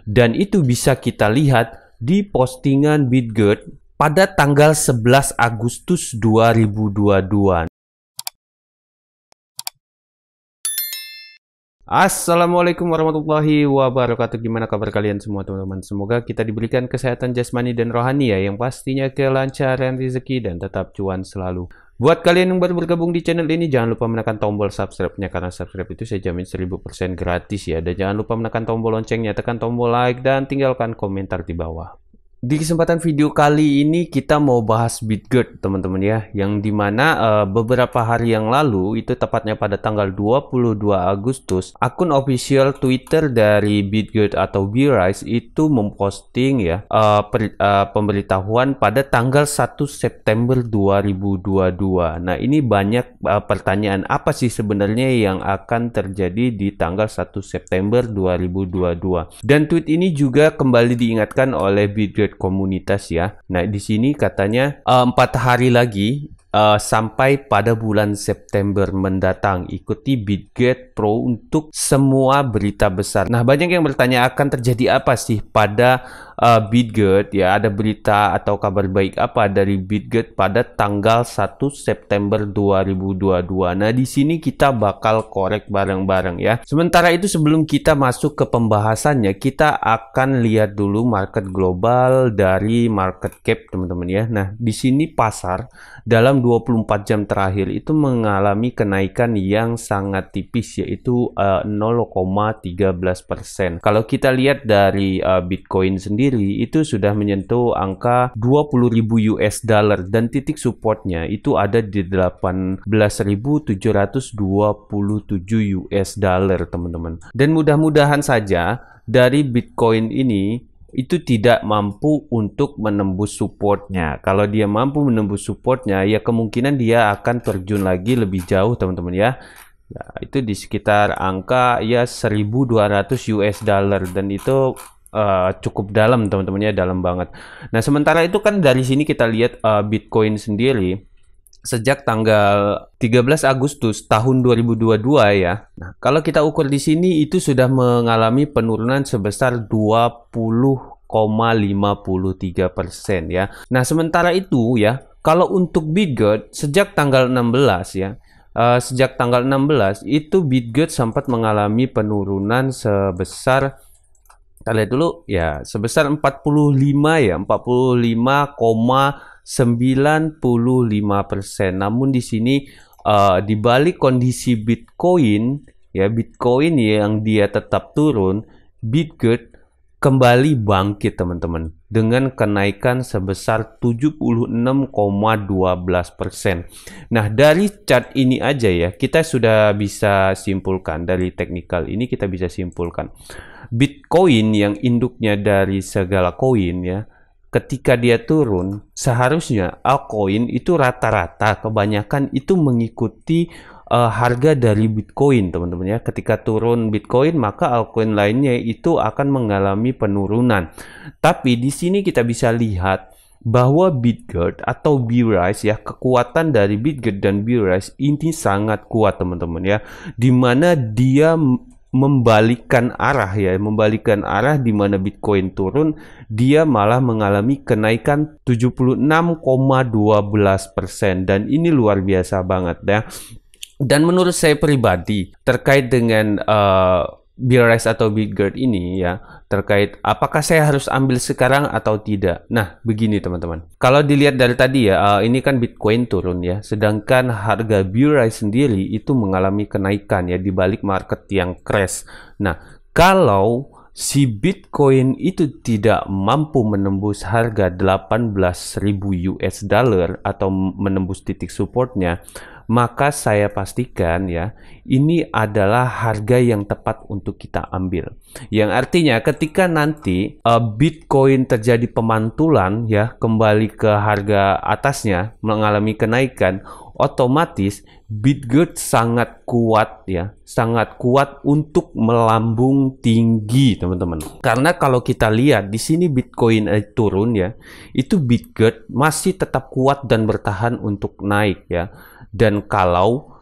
Dan itu bisa kita lihat di postingan Bitget pada tanggal 11 Agustus 2022. Assalamualaikum warahmatullahi wabarakatuh. Gimana kabar kalian semua teman-teman? Semoga kita diberikan kesehatan jasmani dan rohani ya, yang pastinya kelancaran rezeki dan tetap cuan selalu. Buat kalian yang baru bergabung di channel ini, jangan lupa menekan tombol subscribe-nya, karena subscribe itu saya jamin 1000% gratis ya. Dan jangan lupa menekan tombol loncengnya, tekan tombol like, dan tinggalkan komentar di bawah. Di kesempatan video kali ini kita mau bahas Bitget teman-teman ya, yang dimana beberapa hari yang lalu, itu tepatnya pada tanggal 22 Agustus, akun official Twitter dari Bitget atau Berise itu memposting ya pemberitahuan pada tanggal 1 September 2022. Nah, ini banyak pertanyaan, apa sih sebenarnya yang akan terjadi di tanggal 1 September 2022. Dan tweet ini juga kembali diingatkan oleh Bitget komunitas ya. Nah, di sini katanya 4 hari lagi sampai pada bulan September mendatang, ikuti Bitget Pro untuk semua berita besar. Nah, banyak yang bertanya akan terjadi apa sih pada Bitget ya, ada berita atau kabar baik apa dari Bitget pada tanggal 1 September 2022. Nah, di sini kita bakal korek bareng-bareng ya. Sementara itu, sebelum kita masuk ke pembahasannya, kita akan lihat dulu market global dari market cap teman-teman ya. Nah, di sini pasar dalam 24 jam terakhir itu mengalami kenaikan yang sangat tipis, yaitu 0,13%. Kalau kita lihat dari Bitcoin sendiri, itu sudah menyentuh angka 20.000 US dollar dan titik supportnya itu ada di 18.727 US dollar teman-teman. Dan mudah-mudahan saja dari Bitcoin ini itu tidak mampu untuk menembus supportnya. Kalau dia mampu menembus supportnya, ya kemungkinan dia akan terjun lagi lebih jauh teman-teman ya. Nah, itu di sekitar angka ya 1.200 US dollar, dan itu cukup dalam teman-teman ya, dalam banget. Nah, sementara itu kan dari sini kita lihat Bitcoin sendiri sejak tanggal 13 Agustus tahun 2022 ya. Nah, kalau kita ukur di sini itu sudah mengalami penurunan sebesar 20,53% ya. Nah, sementara itu ya, kalau untuk Bitget sejak tanggal 16 ya, sejak tanggal 16 itu Bitget sempat mengalami penurunan sebesar, kita lihat dulu ya, sebesar 45,95%. Namun di sini di balik kondisi Bitcoin ya, Bitcoin yang dia tetap turun, Bitget kembali bangkit teman-teman dengan kenaikan sebesar 76,12%. Nah, dari chart ini aja ya, kita sudah bisa simpulkan, dari teknikal ini kita bisa simpulkan Bitcoin yang induknya dari segala koin ya, ketika dia turun, seharusnya altcoin itu rata-rata kebanyakan itu mengikuti harga dari Bitcoin teman-teman ya. Ketika turun Bitcoin, maka altcoin lainnya itu akan mengalami penurunan. Tapi di sini kita bisa lihat bahwa Bitget atau Berise ya, kekuatan dari Bitget dan Berise ini sangat kuat teman-teman ya, dimana dia membalikkan arah ya, membalikkan arah, di mana Bitcoin turun, dia malah mengalami kenaikan 76,12%, dan ini luar biasa banget ya. Dan menurut saya pribadi terkait dengan Berise atau Bitget ini ya, terkait apakah saya harus ambil sekarang atau tidak. Nah, begini teman-teman, kalau dilihat dari tadi ya, ini kan Bitcoin turun ya, sedangkan harga Berise sendiri itu mengalami kenaikan ya, di balik market yang crash. Nah, kalau si Bitcoin itu tidak mampu menembus harga 18.000 US dollar atau menembus titik supportnya, maka saya pastikan ya, ini adalah harga yang tepat untuk kita ambil. Yang artinya ketika nanti Bitcoin terjadi pemantulan ya, kembali ke harga atasnya, mengalami kenaikan, otomatis Bitget sangat kuat ya, sangat kuat untuk melambung tinggi teman-teman. Karena kalau kita lihat di sini Bitcoin turun ya, itu Bitget masih tetap kuat dan bertahan untuk naik ya. Dan kalau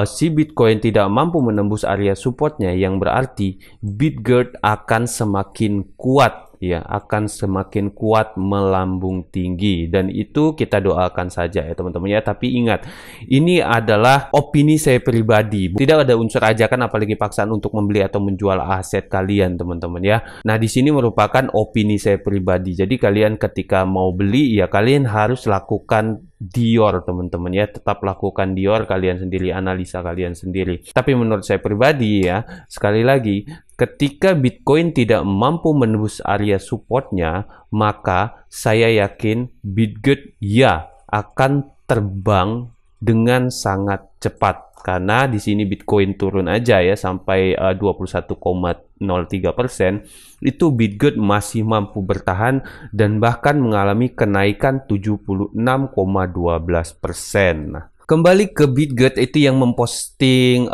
si Bitcoin tidak mampu menembus area supportnya, yang berarti Bitgert akan semakin kuat, ya, akan semakin kuat melambung tinggi, dan itu kita doakan saja ya teman-teman ya. Tapi ingat, ini adalah opini saya pribadi, tidak ada unsur ajakan apalagi paksaan untuk membeli atau menjual aset kalian teman-teman ya. Nah, di sini merupakan opini saya pribadi. Jadi kalian ketika mau beli ya kalian harus lakukan Dior teman-teman ya, tetap lakukan Dior kalian sendiri, analisa kalian sendiri. Tapi menurut saya pribadi ya, sekali lagi, ketika Bitcoin tidak mampu menembus area supportnya, maka saya yakin Bitgert ya akan terbang dengan sangat cepat. Karena di sini Bitcoin turun aja ya sampai 21,03%, itu Bitgert masih mampu bertahan dan bahkan mengalami kenaikan 76,12%. Nah, kembali ke Bitgert itu yang memposting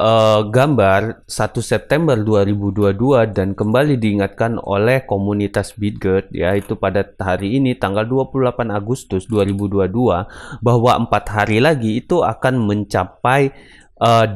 gambar 1 September 2022 dan kembali diingatkan oleh komunitas Bitgert yaitu pada hari ini tanggal 28 Agustus 2022 bahwa 4 hari lagi itu akan mencapai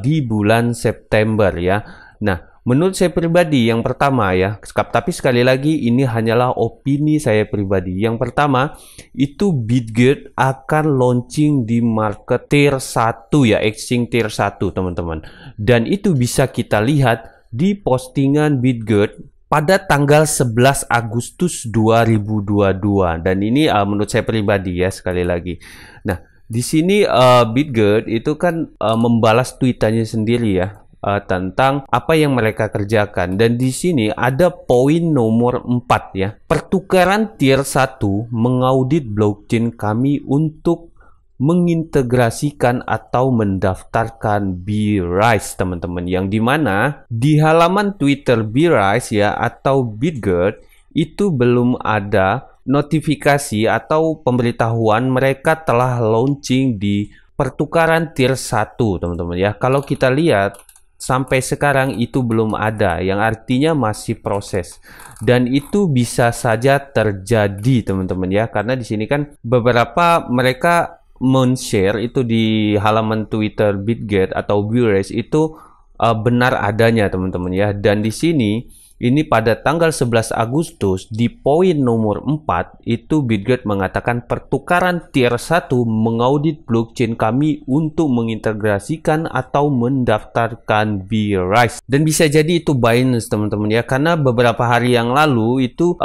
di bulan September ya. Nah, menurut saya pribadi yang pertama ya, tapi sekali lagi ini hanyalah opini saya pribadi. Yang pertama, itu Bitgert akan launching di market tier 1 ya, exchange tier 1 teman-teman. Dan itu bisa kita lihat di postingan Bitgert pada tanggal 11 Agustus 2022. Dan ini menurut saya pribadi ya, sekali lagi. Nah, di sini Bitgert itu kan membalas tweetannya sendiri ya tentang apa yang mereka kerjakan, dan di sini ada poin nomor 4 ya. Pertukaran tier 1 mengaudit blockchain kami untuk mengintegrasikan atau mendaftarkan Brise teman-teman, yang dimana di halaman Twitter Brise ya atau Bitgert itu belum ada notifikasi atau pemberitahuan mereka telah launching di pertukaran tier 1 teman-teman ya. Kalau kita lihat sampai sekarang itu belum ada, yang artinya masih proses, dan itu bisa saja terjadi teman-teman ya, karena di sini kan beberapa mereka men-share itu di halaman Twitter Bitgert atau Brise itu benar adanya teman-teman ya. Dan di sini ini pada tanggal 11 Agustus di poin nomor 4 itu Bitgert mengatakan pertukaran tier 1 mengaudit blockchain kami untuk mengintegrasikan atau mendaftarkan Brise. Dan bisa jadi itu Binance teman-teman ya, karena beberapa hari yang lalu itu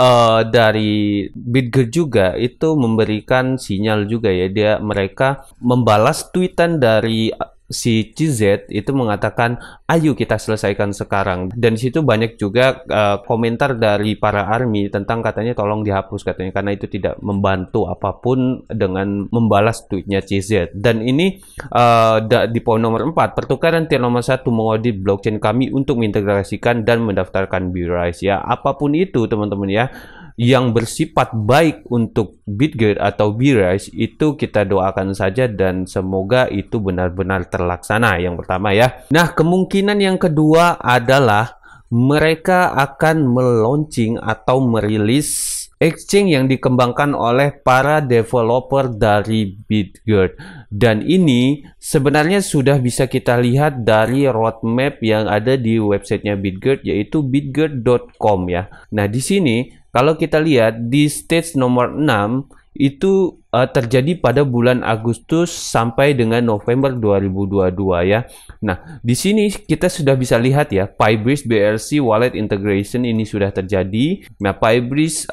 dari Bitgert juga itu memberikan sinyal juga ya, mereka membalas tweetan dari si CZ itu mengatakan ayo kita selesaikan sekarang, dan di situ banyak juga komentar dari para army tentang katanya tolong dihapus katanya karena itu tidak membantu apapun dengan membalas tweetnya CZ. Dan ini di poin nomor 4 pertukaran tier nomor 1 mengaudit blockchain kami untuk mengintegrasikan dan mendaftarkan Brise ya. Apapun itu teman-teman ya yang bersifat baik untuk Bitgert atau Brise itu kita doakan saja dan semoga itu benar-benar terlaksana, yang pertama ya. Nah, kemungkinan yang kedua adalah mereka akan meluncing atau merilis exchange yang dikembangkan oleh para developer dari Bitgert, dan ini sebenarnya sudah bisa kita lihat dari roadmap yang ada di websitenya Bitgert yaitu bitgert.com ya. Nah, di sini kalau kita lihat di stage nomor 6 itu terjadi pada bulan Agustus sampai dengan November 2022 ya. Nah, di sini kita sudah bisa lihat ya, Pybrise BRC Wallet Integration ini sudah terjadi. Nah, Pybrise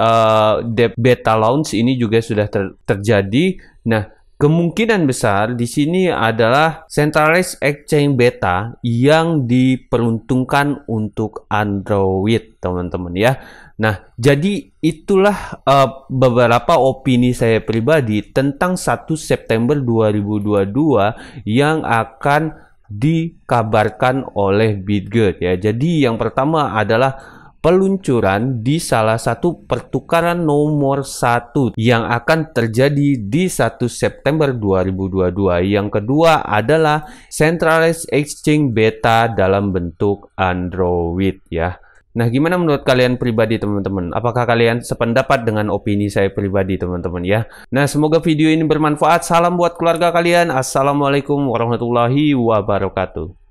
beta launch ini juga sudah terjadi. Nah, kemungkinan besar di sini adalah centralized exchange beta yang diperuntukkan untuk Android, teman-teman ya. Nah, jadi itulah beberapa opini saya pribadi tentang 1 September 2022 yang akan dikabarkan oleh Bitgert ya. Jadi yang pertama adalah peluncuran di salah satu pertukaran nomor 1 yang akan terjadi di 1 September 2022. Yang kedua adalah centralized exchange beta dalam bentuk Android ya. Nah, gimana menurut kalian pribadi teman-teman? Apakah kalian sependapat dengan opini saya pribadi teman-teman ya? Nah, semoga video ini bermanfaat. Salam buat keluarga kalian. Assalamualaikum warahmatullahi wabarakatuh.